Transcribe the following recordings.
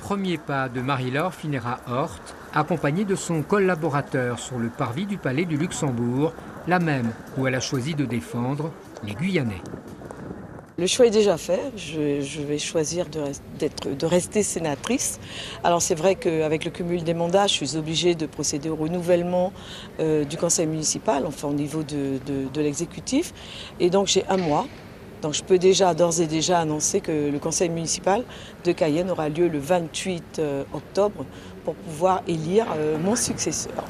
premiers pas de Marie-Laure Phinera-Hort, accompagnée de son collaborateur sur le parvis du Palais du Luxembourg, la même où elle a choisi de défendre les Guyanais. Le choix est déjà fait, je vais choisir de rester sénatrice. Alors c'est vrai qu'avec le cumul des mandats, je suis obligée de procéder au renouvellement du conseil municipal, enfin au niveau de l'exécutif. Et donc j'ai un mois. Donc je peux d'ores et déjà annoncer que le conseil municipal de Cayenne aura lieu le 28 octobre pour pouvoir élire mon successeur.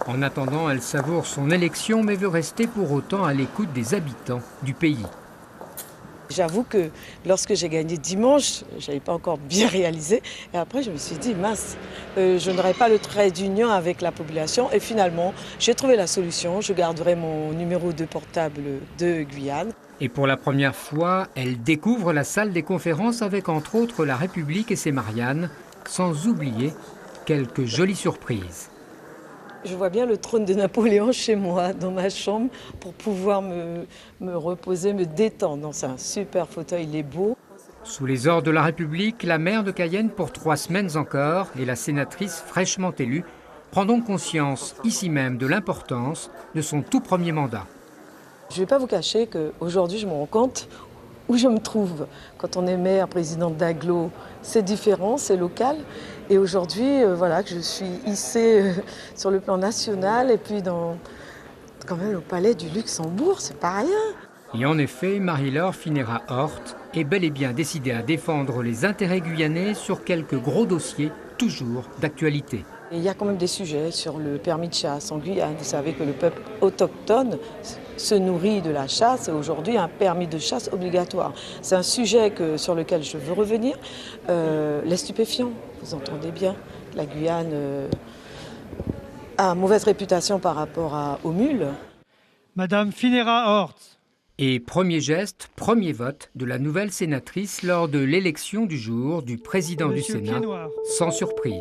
En attendant, elle savoure son élection mais veut rester pour autant à l'écoute des habitants du pays. J'avoue que lorsque j'ai gagné dimanche, je n'avais pas encore bien réalisé. Et après, je me suis dit, mince, je n'aurai pas le trait d'union avec la population. Et finalement, j'ai trouvé la solution. Je garderai mon numéro de portable de Guyane. Et pour la première fois, elle découvre la salle des conférences avec entre autres la République et ses Mariannes, sans oublier quelques jolies surprises. Je vois bien le trône de Napoléon chez moi, dans ma chambre, pour pouvoir me reposer, me détendre. C'est un super fauteuil, il est beau. Sous les ordres de la République, la maire de Cayenne pour 3 semaines encore et la sénatrice fraîchement élue prend donc conscience ici même de l'importance de son tout premier mandat. Je ne vais pas vous cacher qu'aujourd'hui, je me rends compte où je me trouve. Quand on est maire, présidente d'agglo, c'est différent, c'est local. Et aujourd'hui, voilà, que je suis hissée sur le plan national et puis quand même au palais du Luxembourg, c'est pas rien. Et en effet, Marie-Laure Phinera-Hort est bel et bien décidée à défendre les intérêts guyanais sur quelques gros dossiers, toujours d'actualité. Il y a quand même des sujets sur le permis de chasse en Guyane. Vous savez que le peuple autochtone se nourrit de la chasse et aujourd'hui un permis de chasse obligatoire. C'est un sujet sur lequel je veux revenir. Les stupéfiants, vous entendez bien, la Guyane a une mauvaise réputation par rapport aux mules. Madame Phinera-Hort. Et premier geste, premier vote de la nouvelle sénatrice lors de l'élection du jour du président du Sénat, sans surprise.